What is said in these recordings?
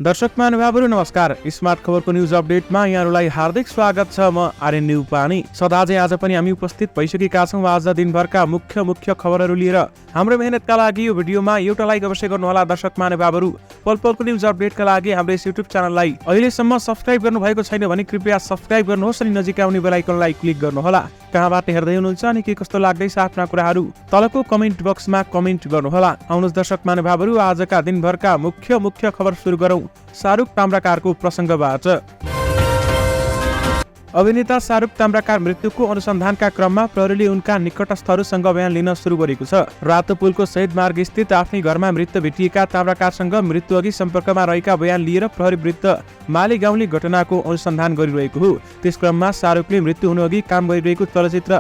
दर्शक महानुभावहरू नमस्कार। स्मार्ट खबरको न्युज अपडेटमा यहाँहरूलाई हार्दिक स्वागत छ। म आर्यन न्युपानी। सदाझै आज पनि हामी उपस्थित भइसकेका छौँ आज दिनभरका मुख्य खबरहरू लिएर। हाम्रो मेहनतका लागि यो भिडियोमा एउटा लाइक अवश्य गर्नुहोला। दर्शक महानुभावहरू, पल पलको न्युज अपडेटका लागि हाम्रो यस युट्युब च्यानललाई अहिलेसम्म सब्स्क्राइब गर्नुभएको छैन भने कृपया सब्स्क्राइब गर्नुहोस् अनि नजिकै आउने बेल आइकनलाई क्लिक गर्नुहोला। कहाँबाट हेर्दै हुनुहुन्छ अनि के कस्तो लाग्दैछ आफ्ना कुराहरू तलको कमेन्ट बक्समा कमेन्ट गर्नुहोला। आउनुहोस् दर्शक महानुभावहरू, आजका दिनभरका मुख्य खबर सुरु गरौँ शाहरुख ताम्राकारको प्रसङ्गबाट। अभिनेता शाहरुख ताम्राकार मृत्युको अनुसन्धानका क्रममा प्रहरीले उनका निकटस्थहरूसँग बयान लिन सुरु गरेको छ। रातो पुलको शहीद मार्ग स्थित आफ्नै घरमा मृत भेटिएका ताम्राकारसँग मृत्यु अघि सम्पर्कमा रहेका बयान लिएर प्रहरी विरुद्ध माली गाउँले घटनाको अनुसन्धान गरिरहेको हो। त्यस क्रममा शाहरुखले मृत्यु हुनुअघि काम गरिरहेको चलचित्र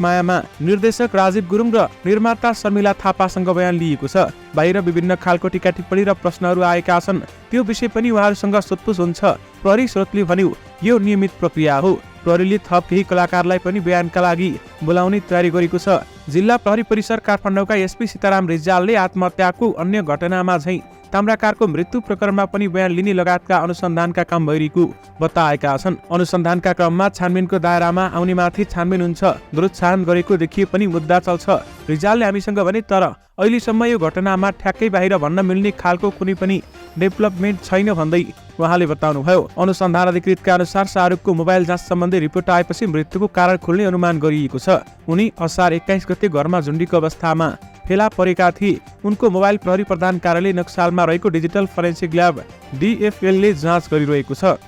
#मायामा निर्देशक राजीव गुरुङ र निर्माता शर्मिला थापासँग बयान लिएको छ। बाहिर विभिन्न खालको टीका टिप्पणी र प्रश्नहरू आएका छन्, त्यो विषय पनि उहाँहरूसँग सोधपुछ हुन्छ। प्रहरी स्रोतले भन्यो यो नियमित प्रक्रिया हो। प्रहरीले थप केही कलाकारलाई पनि बयानका लागि बोलाउने तयारी गरेको छ। जिल्ला प्रहरी परिसर काठमाडौँका एसपी सीताराम रिजालले आत्महत्याको अन्य घटनामा झैं ताम्राकारको मृत्यु प्रकरणमा पनि बयान लिने लगायतका अनुसन्धानका काम भइरहेको बताएका छन्। अनुसन्धानका क्रममा छानबिनको दायरामा आउनेमाथि छानबिन हुन्छ। दुरुत्साहन गरेको देखिए पनि मुद्दा चल्छ। रिजालले हामीसँग भने तर अहिलेसम्म यो घटनामा ठ्याक्कै बाहिर भन्न मिल्ने खालको कुनै पनि डेभलपमेन्ट छैन भन्दै उहाँले बताउनुभयो। अनुसन्धान अधिकृतका अनुसार शाहरुखको मोबाइल जाँच सम्बन्धी रिपोर्ट आएपछि मृत्युको कारण खुल्ने अनुमान गरिएको छ। उनी असार 21 गते घरमा झुन्डीको अवस्थामा फेला परेका थिए। उनको मोबाइल प्रहरी प्रधान कार्यालय नक्सालमा रहेको डिजिटल फोरेन्सिक ल्याब DFL ले जाँच गरिरहेको छ।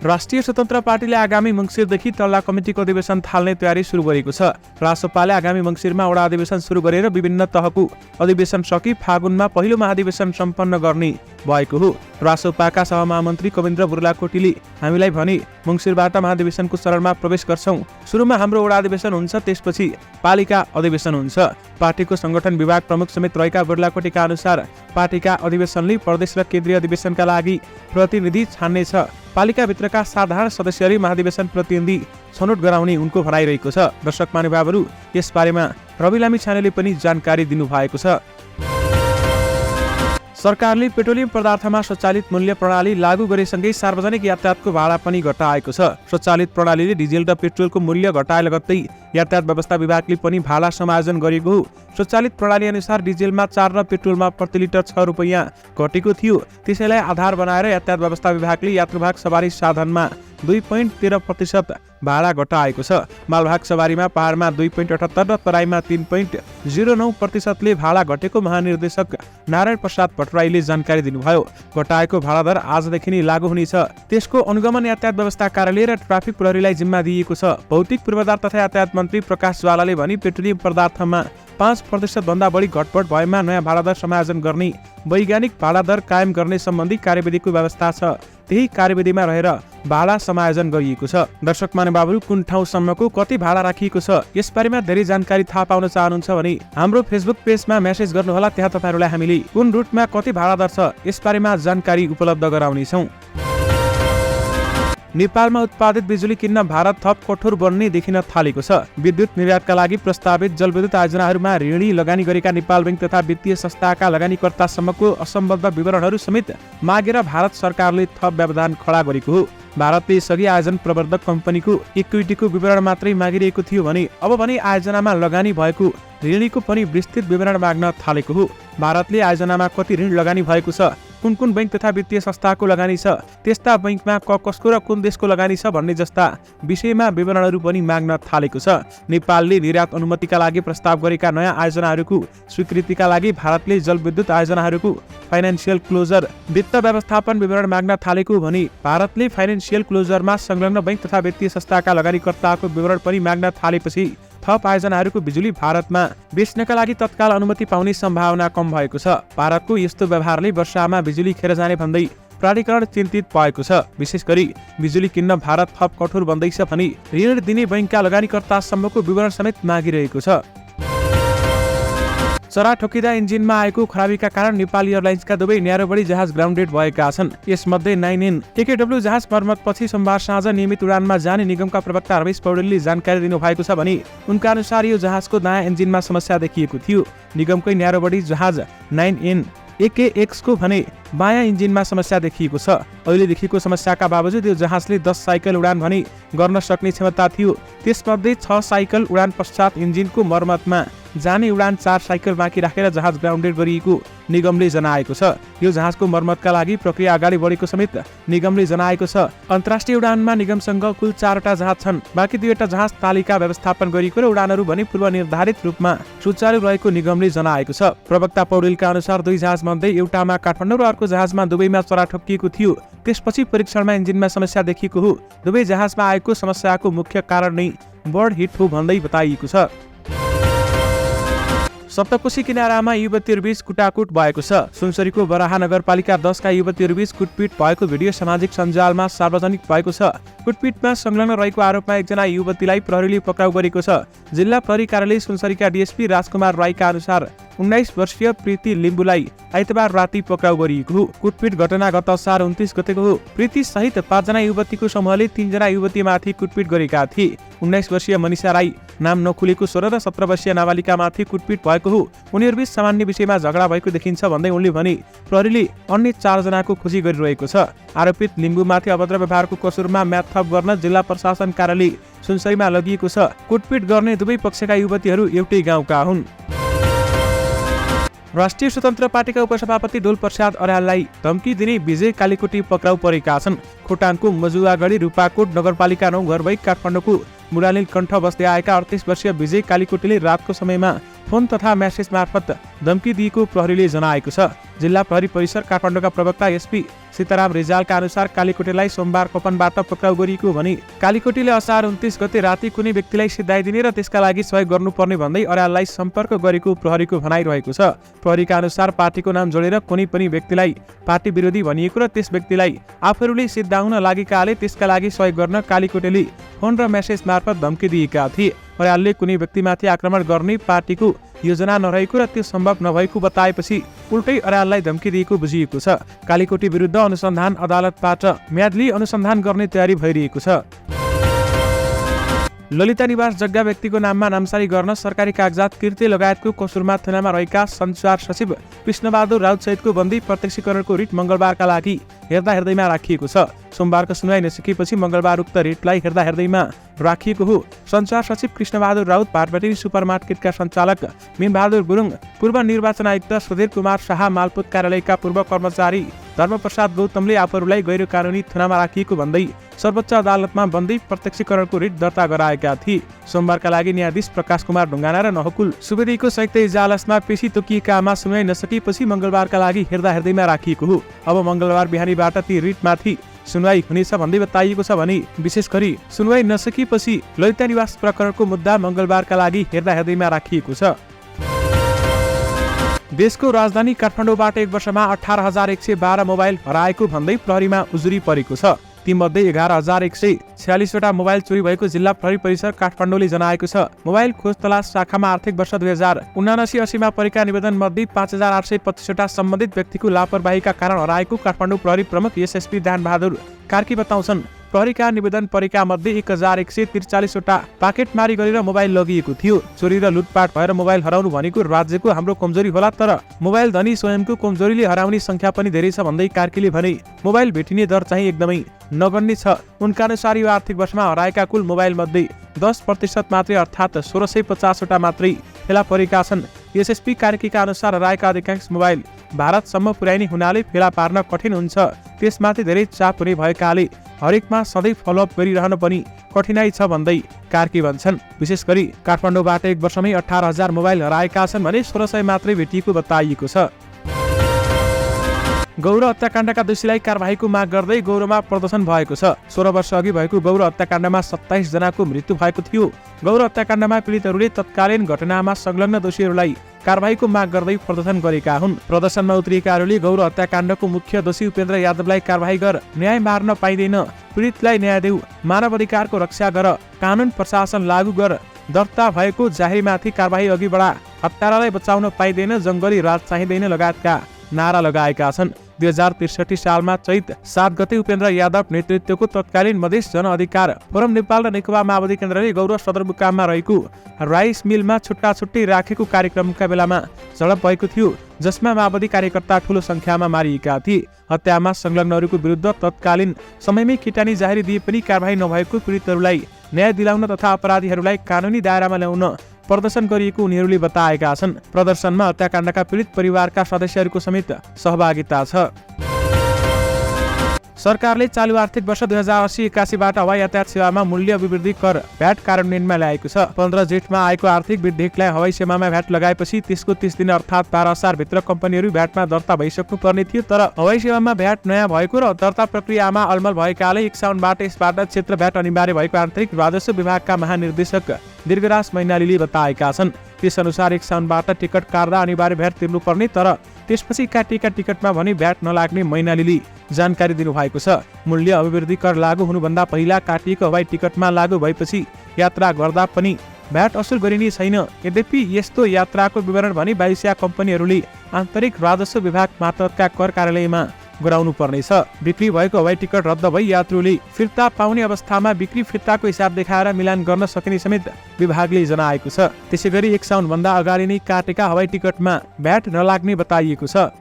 राष्ट्रिय स्वतन्त्र पार्टीले आगामी मङ्सिरदेखि तल्ला कमिटीको अधिवेशन थाल्ने तयारी सुरु गरेको छ। रासपाले आगामी मङ्सिरमा वडा अधिवेशन सुरु गरेर विभिन्न तहको अधिवेशन सकि फागुनमा पहिलो महाधिवेशन सम्पन्न गर्ने भएको हो। रासपाका सहमहामन्त्री कविन्द्र बुर्लाकोटीले हामीलाई भने मङ्सिरबाट महाधिवेशनको चरणमा प्रवेश गर्छौं। सुरुमा हाम्रो वडा अधिवेशन हुन्छ, त्यसपछि पालिका अधिवेशन हुन्छ। पार्टीको संगठन विभाग प्रमुख समेत रहेका बुर्लाकोटीका अनुसार पार्टीका अधिवेशनले प्रदेश र केन्द्रीय अधिवेशनका लागि प्रतिनिधि छान्नेछ। पालिकाभित्रका साधारण सदस्यले महाधिवेशन प्रतिनिधि छनौट गराउने उनको भनाइरहेको छ। दर्शक महानुभावहरू, यसबारेमा रवि लामी छानेले पनि जानकारी दिनुभएको छ। सरकारले पेट्रोलियम पदार्थमा स्वचालित मूल्य प्रणाली लागू गरेसँगै सार्वजनिक यातायातको भाडा पनि घटाएको छ। स्वचालित प्रणालीले डिजेल र पेट्रोलको मूल्य घटाए लगत्तै यातायात व्यवस्था विभागले पनि भाडा समायोजन गरेको हो। स्वचालित प्रणाली अनुसार डिजेलमा 4 र पेट्रोलमा प्रति लिटर 6 रुपैयाँ घटेको थियो। त्यसैलाई आधार बनाएर यातायात व्यवस्था विभागले यात्रुवाहक सवारी साधनमा 2.13% भाडा घटाएको छ। मालवाहक सवारीमा पहाडमा 2.78 र तराईमा 3.09%ले भाडा घटेको महानिर्देशक नारायण प्रसाद भट्टराईले जानकारी दिनुभयो। घटाएको भाडा दर आजदेखि नै लागू हुनेछ। त्यसको अनुगमन यातायात व्यवस्था कार्यालय र ट्राफिक प्रहरीलाई जिम्मा दिएको छ। भौतिक पूर्वाधार तथा यातायात मन्त्री प्रकाश ज्वालाले भने पेट्रोलियम पदार्थमा 5% भन्दा बढी घटबढ भएमा नयाँ भाडा दर समायोजन गर्ने, वैज्ञानिक भाडा दर कायम गर्ने सम्बन्धी कार्यविधिको व्यवस्था छ। त्यही कार्यविधिमा रहेर भाडा समायोजन गरिएको छ। दर्शक महानुभावहरू, कुन ठाउँसम्मको कति भाडा राखिएको छ यसबारेमा धेरै जानकारी थाहा पाउन चाहनुहुन्छ भने हाम्रो फेसबुक पेजमा मेसेज गर्नुहोला। त्यहाँ तपाईहरुलाई हामीले कुन रुटमा कति भाडा दर छ यसबारेमा जानकारी उपलब्ध गराउनेछौँ। नेपालमा उत्पादित बिजुली किन्न भारत थप कठोर बन्ने देखिन थालेको छ। विद्युत निर्यातका लागि प्रस्तावित जलविद्युत आयोजनाहरूमा ऋणी लगानी गरेका नेपाल बैंक तथा वित्तीय संस्थाका लगानीकर्तासम्मको असम्बद्ध विवरणहरू समेत मागेर भारत सरकारले थप व्यवधान खडा गरेको हो। भारतले यसअघि आयोजन प्रवर्धक कम्पनीको इक्विटीको विवरण मात्रै मागिरहेको थियो भने अब भने आयोजनामा लगानी भएको ऋणीको पनि विस्तृत विवरण माग्न थालेको हो। भारतले आयोजनामा कति ऋण लगानी भएको छ, कुन बैंक तथा वित्तीय संस्थाको लगानी छ, त्यस्ता बैंकमा कसको र कुन देशको लगानी छ भन्ने जस्ता विषयमा विवरणहरू पनि माग्न थालेको छ। नेपालले निर्यात अनुमतिका लागि प्रस्ताव गरेका नयाँ आयोजनाहरूको स्वीकृतिका लागि भारतले जलविद्युत आयोजनाहरूको फाइनान्सियल क्लोजर वित्त व्यवस्थापन विवरण माग्न थालेको भने भारतले फाइनान्सियल क्लोजरमा संलग्न बैंक तथा वित्तीय संस्थाका लगानीकर्ताको विवरण पनि माग्न थालेपछि थप आयोजनाहरूको बिजुली भारतमा बेच्नका लागि तत्काल अनुमति पाउने सम्भावना कम भएको छ। भारतको यस्तो व्यवहारले वर्षामा बिजुली खेर जाने भन्दै प्राधिकरण चिन्तित भएको छ। विशेष गरी बिजुली किन्न भारत थप कठोर बन्दैछ भने ऋण दिने बैंकका लगानीकर्तासम्मको विवरण समेत मागिरहेको छ। चरा ठोकिँदा इन्जिनमा आएको खराबीका कारण नेपाली एयरलाइन्सका दुवै न्यारोबडी जहाज ग्राउन्डेड भएका छन्। यसमध्ये 9N KKW जहाज मर्मतपछि सोमबार साँझ नियमित उडानमा जाने निगमका प्रवक्ता रमेश पौडेलले जानकारी दिनुभएको छ भने उनका अनुसार यो जहाजको दायाँ इन्जिनमा समस्या देखिएको थियो। निगमकै न्यारोबडी जहाज 9N AKX को भने बायाँ इन्जिनमा समस्या देखिएको छ। अहिलेदेखिको समस्याका बावजुद यो जहाजले 10 साइकल उडान भने गर्न सक्ने क्षमता थियो। त्यसमध्ये 6 साइकल उडान पश्चात इन्जिनको मर्मतमा जाने उडान 4 साइकल बाँकी राखेर जहाज ग्राउन्डेड गरिएको निगमले जनाएको छ। यो जहाजको मर्मतका लागि प्रक्रिया अगाडि बढेको समेत निगमले जनाएको छ। अन्तर्राष्ट्रिय उडानमा निगमसँग कुल 4वटा जहाज छन्। बाँकी 2वटा जहाज तालिका व्यवस्थापन गरिएको र उडानहरू भने पूर्व निर्धारित रूपमा सुचारू रहेको निगमले जनाएको छ। प्रवक्ता पौडेलका अनुसार 2 जहाज मध्ये एउटामा काठमाडौँ र अर्को जहाजमा दुवैमा चरा ठोकिएको थियो। त्यसपछि परीक्षणमा इन्जिनमा समस्या देखिएको हो। दुवै जहाजमा आएको समस्याको मुख्य कारण नै बर्ड हिट हो भन्दै बताइएको छ। सप्तकोशी किनारामा युवतीहरूबीच कुटाकुट भएको छ। सुनसरीको बराहा नगरपालिका 10 का युवतीहरूबीच कुटपिट भएको भिडियो सामाजिक सञ्जालमा सार्वजनिक भएको छ। कुटपिटमा संलग्न रहेको आरोपमा एकजना युवतीलाई प्रहरीले पक्राउ गरेको छ। जिल्ला प्रहरी कार्यालय सुनसरीका डीएसपी राजकुमार राईका अनुसार 19 वर्षीय प्रीति लिम्बुलाई आइतबार राति पक्राउ गरिएको हो। कुटपिट घटना गत असार 29 गतेको हो। प्रीति सहित 5 जना युवतीको समूहले 3 जना युवतीमाथि कुटपिट गरेका थिए। 19 वर्षीय मनिषा राई नाम नखुलेको 16 र 17 वर्षीय नाबालिकामाथि कुटपिट भएको हो। उनीहरूबीच सामान्य विषयमा झगडा भएको देखिन्छ भन्दै उनले भने प्रहरीले अन्य 4 जनाको खोजी गरिरहेको छ। आरोपित लिम्बुमाथि अभद्र व्यवहारको कसुरमा म्याद थप गर्न जिल्ला प्रशासन कार्यालय सुनसरीमा लगिएको छ। कुटपिट गर्ने दुवै पक्षका युवतीहरू एउटै गाउँका हुन्। राष्ट्रिय स्वतन्त्र पार्टीका उपसभापति डोल प्रसाद अर्याललाई धम्की दिने विजय कालीकोटी पक्राउ परेका छन्। खोटाङको मजुवागढी रूपाकोट नगरपालिका 9 घर भई काठमाडौँको मुरालिल कण्ठ बस्दै आएका 38 वर्षीय विजय कालीकोटीले रातको समयमा फोन तथा मेसेज मार्फत धम्की दिएको प्रहरीले जनाएको छ। जिल्ला प्रहरी परिसर काठमाडौँका प्रवक्ता एसपी सीताराम रिजालका अनुसार कालीकोटीलाई सोमबार कपनबाट पक्राउ गरिएको भने कालीकोटीले असार 29 गते राति कुनै व्यक्तिलाई सिधाइदिने र त्यसका लागि सहयोग गर्नुपर्ने भन्दै अर्याललाई सम्पर्क गरेको प्रहरीको भनाइरहेको छ। प्रहरीका अनुसार पार्टीको नाम जोडेर कुनै पनि व्यक्तिलाई पार्टी विरोधी भनिएको र त्यस व्यक्तिलाई आफूहरूले सिद्धाउन लागेकाले त्यसका लागि सहयोग गर्न कालीकोटीले फोन र मेसेज मार्फत धम्की दिएका थिए। अर्यालले कुनै व्यक्तिमाथि आक्रमण गर्ने पार्टीको योजना नरहेको र त्यो सम्भव नभएको बताएपछि उल्टै अर्याललाई धम्की दिएको बुझिएको छ। कालीकोटी विरुद्ध अनुसन्धान अदालतबाट म्यादली अनुसन्धान गर्ने तयारी भइरहेको छ। ललिता निवास जग्गा व्यक्तिको नाममा नामसारी गर्न सरकारी कागजात किर्ते लगायतको कसुरमा थानामा रहेका सञ्चार सचिव कृष्णबहादुर राउत सहितको बन्दी प्रत्यक्षीकरणको रिट मंगलबारका लागि हेर्दाहेर्दैमा राखिएको छ। सोमबारको सुनवाई नसकेपछि मंगलबार उक्त रिटलाई हेर्दाहेर्दैमा राखिएको हो। सञ्चार सचिव कृष्णबहादुर राउत, भाटभटेनी सुपरमार्केटका सञ्चालक मीनबहादुर गुरुङ, पूर्व निर्वाचन आयुक्त सुधीर कुमार शाह, मालपोत कार्यालयका पूर्व कर्मचारी धर्मप्रसाद गौतमले आफूहरूलाई गैर कानुनी थुनामा राखिएको भन्दै सर्वोच्च अदालतमा बन्दी प्रत्यक्षीकरणको रिट दर्ता गराएका थिए। सोमबारका लागि न्यायाधीश प्रकाश कुमार ढुङ्गाना र नहकुल सुवेदीको संयुक्त इजलासमा पेशी तोकिएकामा सुनवाई नसकेपछि मंगलबारका लागि हेर्दाहेर्दैमा राखिएको हो। अब मंगलबार बिहानीबाट ती रिटमाथि सुनवाई हुनेछ भन्दै बताइएको छ भने विशेष गरी सुनवाई नसकेपछि ललिता निवास प्रकरणको मुद्दा मंगलबारका लागि हेर्दाहेर्दैमा राखिएको छ। देशको राजधानी काठमाडौँबाट एक वर्षमा 18,112 मोबाइल हराएको भन्दै प्रहरीमा उजुरी परेको छ। तीमध्ये 11,146वटा मोबाइल चोरी भएको जिल्ला प्रहरी परिसर काठमाडौँले जनाएको छ। मोबाइल खोज तलास शाखामा आर्थिक वर्ष 2079-80मा परेका निवेदन मध्ये 5,825वटा सम्बन्धित व्यक्तिको लापरवाहीका कारण हराएको काठमाडौँ प्रहरी प्रमुख एसएसपी ध्यानबहादुर कार्की बताउँछन्। प्रहरीका निवेदन परेका मध्ये 1,143वटा पाकेटमारी गरेर मोबाइल लगिएको थियो। चोरी र लुटपाट भएर मोबाइल हराउनु भनेको राज्यको हाम्रो कमजोरी होला, तर मोबाइल धनी स्वयंको कमजोरीले हराउने संख्या पनि धेरै छ भन्दै कार्कीले भने मोबाइल भेटिने दर चाहिँ एकदमै नगण्य छ। उनका अनुसार यो आर्थिक वर्षमा हराएका कुल मोबाइल मध्ये 10% मात्रै अर्थात् 1,650वटा मात्रै फेला परेका छन्। एसएसपी कार्कीका अनुसार हराएका अधिकांश मोबाइल भारतसम्म पुर्याइने हुनाले फेला पार्न कठिन हुन्छ। त्यसमाथि धेरै चाप हुने भएकाले हरेकमा सधैँ फलोअप गरिरहन पनि कठिनाई छ भन्दै कार्की भन्छन्। विशेष गरी काठमाडौँबाट एक वर्षमै 18,000 मोबाइल हराएका छन् भने 1,600 मात्रै भेटिएको बताइएको छ। गौर हत्याकाण्डका दोषीलाई कारबाहीको माग गर्दै गौरमा प्रदर्शन भएको छ। 16 वर्ष अघि भएको गौर हत्याकाण्डमा 27 जनाको मृत्यु भएको थियो। गौर हत्याकाण्डमा पीडितहरूले तत्कालीन घटनामा संलग्न दोषीहरूलाई कारबाहीको माग गर्दै प्रदर्शन गरेका हुन्। प्रदर्शनमा उत्रिएकाहरूले गौर हत्याकाण्डको मुख्य दोषी उपेन्द्र यादवलाई कारबाही गर, न्याय मार्न पाइँदैन, पीडितलाई न्याय देऊ, मानव अधिकारको रक्षा गर, कानुन प्रशासन लागू गर, दर्ता भएको जाहेरमाथि कारबाही अघि बढा, हत्यारालाई बचाउन पाइँदैन, जंगली राज चाहिँदैन लगायतका नारा लगाएका छन्। 2063 सालमा चैत 7 गते उपेन्द्र यादव नेतृत्वको तत्कालीन मधेस जनअधिकार फोरम नेपाल र नेकपा माओवादी केन्द्रले गौरव सदरमुकाममा रहेको राइस मिलमा छुट्टा छुट्टै राखेको कार्यक्रमका बेलामा झडप भएको थियो, जसमा माओवादी कार्यकर्ता ठूलो संख्यामा मारिएका थिए। हत्यामा संलग्नहरूको विरुद्ध तत्कालीन समयमै किटानी जाहेरी दिए पनि कारबाही नभएको पीडितहरूलाई न्याय दिलाउन तथा अपराधीहरूलाई कानुनी दायरामा ल्याउन प्रदर्शन गरिएको उनीहरूले बताएका छन्। प्रदर्शनमा हत्याकाण्डका पीडित परिवारका सदस्यहरूको समेत सहभागिता छ। सरकारले चालु आर्थिक वर्ष 2080-81बाट हवाई यातायात सेवामा मूल्य अभिवृद्धि कर भ्याट कार्यान्वयनमा ल्याएको छ। 15 जेठमा आएको आर्थिक वृद्धिलाई हवाई सेवामा भ्याट लगाएपछि त्यसको 30 दिन अर्थात् 12 असारभित्र कम्पनीहरू भ्याटमा दर्ता भइसक्नु पर्ने थियो, तर हवाई सेवामा भ्याट नयाँ भएको र दर्ता प्रक्रियामा अलमल भएकाले 1 साउनबाट यसबाट क्षेत्र भ्याट अनिवार्य भएको आन्तरिक राजस्व विभागका महानिर्देशक दीर्घराज मैनालीले बताएका छन्। त्यस अनुसार 1 साउनबाट टिकट काट्दा अनिवार्य भ्याट तिर्नुपर्ने, तर त्यसपछि काटिएका टिकटमा भने भ्याट नलाग्ने मैनालीले जानकारी दिनुभएको छ। मूल्य अभिवृद्धि कर लागू हुनुभन्दा पहिला काटिएको हवाई टिकटमा लागू भएपछि यात्रा गर्दा पनि भ्याट असुल गरिने छैन। यद्यपि यस्तो यात्राको विवरण भने वायुसेवा कम्पनीहरूले आन्तरिक राजस्व विभाग मार्फतका कर कार्यालयमा गराउनु पर्नेछ। बिक्री भएको हवाई टिकट रद्द भई यात्रुले फिर्ता पाउने अवस्थामा बिक्री फिर्ताको हिसाब देखाएर मिलान गर्न सकिने समेत विभागले जनाएको छ। त्यसैगरी 1 साउनभन्दा अगाडि नै काटेका हवाई टिकटमा भ्याट नलाग्ने बताइएको छ।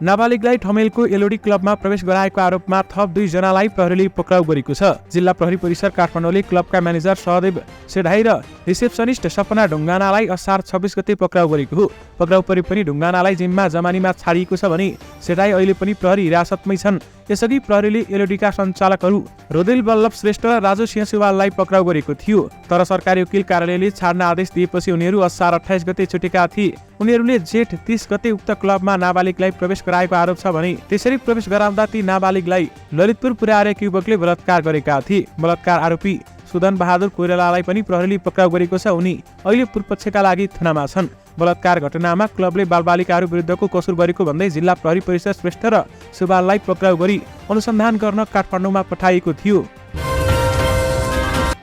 नाबालिगलाई ठमेलको एलओडी क्लबमा प्रवेश गराएको आरोपमा थप 2 जनालाई प्रहरीले पक्राउ गरेको छ। जिल्ला प्रहरी परिसर काठमाडौँले क्लबका म्यानेजर सहदेव सेढाई र रिसेप्सनिस्ट सपना ढुङ्गानालाई असार 26 गते पक्राउ गरेको हो। पक्राउ परे पनि ढुङ्गानालाई जिम्मा जमानीमा छाडिएको छ भने सेढाई अहिले पनि प्रहरी हिरासतमै छन्। यसअघि प्रहरीले एलओडीका सञ्चालकहरू रोदेल बल्लभ श्रेष्ठ र राजु सिंह सुवाललाई पक्राउ गरेको थियो, तर सरकारी वकिल कार्यालयले छाड्न आदेश दिएपछि उनीहरू असार 28 गते छुटेका थिए। उनीहरूले जेठ 30 गते उक्त क्लबमा नाबालिगलाई प्रवेश गराएको आरोप छ भने त्यसरी प्रवेश गराउँदा ती नाबालिगलाई ललितपुर पुर्याएर एक युवकले बलात्कार गरेका थिए। बलात्कार आरोपी सुदन बहादुर कोइरालालाई पनि प्रहरीले पक्राउ गरेको छ। उनी अहिले पूर्वपक्षका लागि थुनामा छन्। बलात्कार घटनामा क्लबले बालबालिकाहरू विरुद्धको कसुर गरेको भन्दै जिल्ला प्रहरी परिषद श्रेष्ठ र सुवाललाई पक्राउ गरी अनुसन्धान गर्न काठमाडौँमा पठाइएको थियो।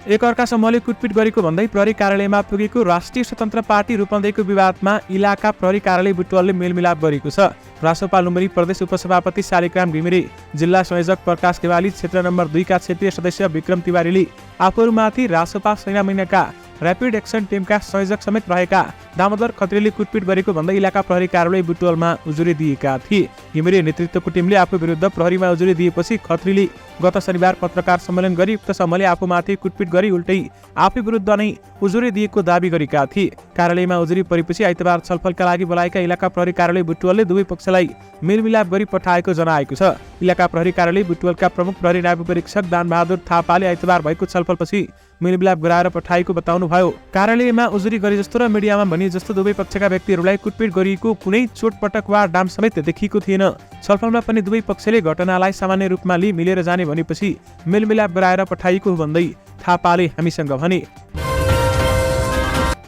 एकअर्का समूहले कुटपिट गरेको भन्दै प्रहरी कार्यालयमा पुगेको राष्ट्रिय स्वतन्त्र पार्टी रूपन्देहीको विवादमा इलाका प्रहरी कार्यालय बुटवलले मेलमिलाप गरेको छ। रासोपा लुम्बिनी प्रदेश उपसभापति शालिग्राम घिमिरे, जिल्ला संयोजक प्रकाश गेवाली, क्षेत्र नम्बर 2 का क्षेत्रीय सदस्य विक्रम तिवारीले आफूहरूमाथि रासोपा सेना महिनाका र्यापिड एक्सन टिमका संयोजक समेत रहेका दामोदर खत्रीले कुटपिट गरेको भन्दै इलाका प्रहरी कार्यालय बुटवलमा उजुरी दिएका थिए। घिमिरे नेतृत्वको टिमले आफू विरुद्ध प्रहरीमा उजुरी दिएपछि खत्रीले गत शनिबार पत्रकार सम्मेलन गरी उक्त समूहले आफूमाथि कुटपिट गरी उल्टै आफू विरुद्ध नै उजुरी दिएको दावी गरेका थिए। कार्यालयमा उजुरी परेपछि आइतबार छलफलका लागि बोलाएका इलाका प्रहरी कार्यालय बुटवलले दुवै पक्षलाई मेलमिलाप गरी पठाएको जनाएको छ। इलाका प्रहरी कार्यालय बुटवलका प्रमुख प्रहरी नायब परीक्षक दानबहादुर थापाले आइतबार भएको छलफलपछि मेलमिलाप गराएर पठाएको बताउनुभयो। कार्यालयमा उजुरी गरे जस्तो र मिडियामा भने जस्तो दुवै पक्षका व्यक्तिहरूलाई कुटपिट गरिएको कुनै चोटपटक वा डाम समेत देखिएको थिएन। छलफलमा पनि दुवै पक्षले घटनालाई सामान्य रूपमा लिई मिलेर जाने भनेपछि मेलमिलाप गराएर पठाइएको हो भन्दै थापाले हामीसँग भने।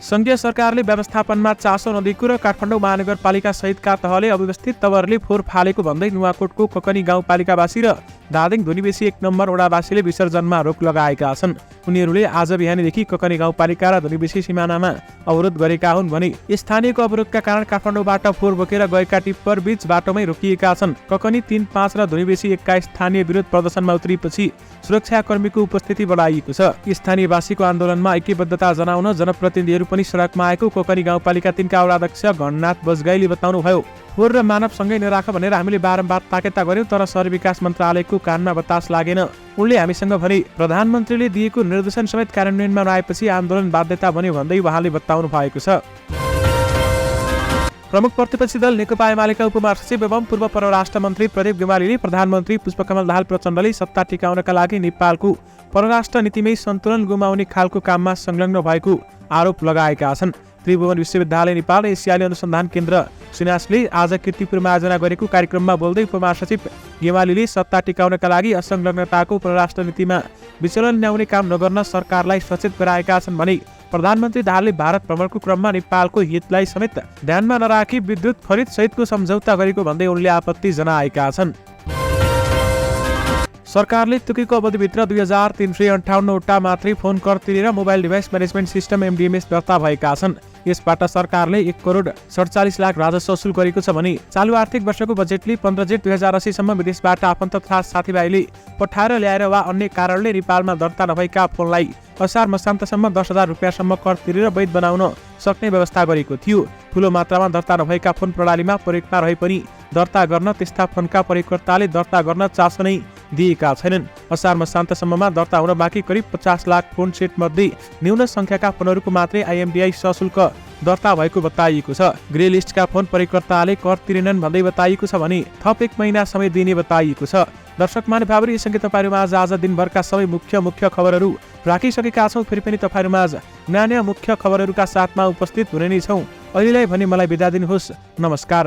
संघीय सरकारले व्यवस्थापनमा चासो नदिएको र काठमाडौँ महानगरपालिका सहितका तहले अव्यवस्थित तवरले फोहोर फालेको भन्दै नुवाकोटको ककनी गाउँपालिकावासी र धादिङ धुनीबेसी 1 नम्बर वडावासीले विसर्जनमा रोक लगाएका छन्। उनीहरूले आज बिहानीदेखि ककनी गाउँपालिका र धुनीबेसी सिमानामा अवरोध गरेका हुन् भने स्थानीयको अवरोधका कारण काठमाडौँबाट फोहोर बोकेर गएका टिप्पर बीच बाटोमै रोकिएका छन्। ककनी 3, 5 र धुनीबेसी 1 का स्थानीय विरोध प्रदर्शनमा उत्रिएपछि सुरक्षाकर्मीको उपस्थिति बढाइएको छ। स्थानीयवासीको आन्दोलनमा ऐक्यबद्धता जनाउन जनप्रतिनिधिहरू पनि सडकमा आएको ककनी गाउँपालिका 3 का वडाध्यक्ष घननाथ बजगाईले बताउनुभयो। फोहोर र मानव सँगै नराख भनेर हामीले बारम्बार ताकेता गर्यौं, तर शहर विकास मन्त्रालयको कानमा बतास लागेन। उनले हामीसँग भने प्रधानमन्त्रीले दिएको निर्देशन समेत कार्यान्वयनमा नआएपछि आन्दोलन बाध्यता बन्यो भन्दै उहाँले बताउनु भएको छ। प्रमुख प्रतिपक्षी दल नेकपा एमालेका उपमहासचिव एवं पूर्व परराष्ट्र मन्त्री प्रदीप गेवालीले प्रधानमन्त्री पुष्पकमल दाहाल प्रचण्डले सत्ता टिकाउनका लागि नेपालको परराष्ट्र नीतिमै सन्तुलन गुमाउने खालको काममा संलग्न भएको आरोप लगाएका छन्। त्रिभुवन विश्वविद्यालय नेपाल एसियाली अनुसन्धान केन्द्र सुनासले आज कीर्तिपुरमा आयोजना गरेको कार्यक्रममा बोल्दै उपमहासचिव गेवालीले सत्ता टिकाउनका लागि असंलग्नताको परराष्ट्र नीतिमा विचलन ल्याउने काम नगर्न सरकारलाई सचेत गराएका छन् भने प्रधानमन्त्री दाहालले भारत भ्रमणको क्रममा नेपालको हितलाई समेत ध्यानमा नराखी विद्युत खरिद सहितको सम्झौता गरेको भन्दै उनले आपत्ति जनाएका छन्। सरकारले तोकेको अवधिभित्र 2358 वटा मात्रै फोन कर तिरेर mobile device management system MDMS दर्ता भएका छन्। यसबाट सरकारले 1,47,00,000 राजस्व वसुल गरेको छ भने चालु आर्थिक वर्षको बजेटले 15 जेठ 2080 सम्म विदेशबाट आफन्त तथा साथीभाइले पठाएर ल्याएर वा अन्य कारणले नेपालमा दर्ता नभएका फोनलाई असार मसान्तसम्म 10,000 रुपियाँसम्म कर तिरेर वैध बनाउन सक्ने व्यवस्था गरेको थियो। ठूलो मात्रामा दर्ता नभएका फोन प्रणालीमा प्रयोगमा रहे पनि दर्ता गर्न त्यस्ता फोनका प्रयोगकर्ताले दर्ता गर्न चासो नै दिएका छैनन्। असार मसान्तसम्ममा दर्ता हुन बाँकी करिब 50 लाख फोन सेट मध्ये न्यून संख्याका फोनहरूको मात्रै IMDI सशुल्क दर्ता भएको बताइएको छ। ग्रे लिस्टका फोन प्रयोगकर्ताले कर तिरेनन् भन्दै बताइएको छ भने थप 1 महिना समय दिने बताइएको छ। दर्शक महानुभावहरू, यससँगै तपाईँहरूमा आज दिनभरका सबै मुख्य खबरहरू राखिसकेका छौँ। फेरि पनि तपाईँहरूमा आज नयाँ मुख्य खबरहरूका साथमा उपस्थित हुने नै छौँ। अहिलेलाई भने मलाई बिदा दिनुहोस्। नमस्कार।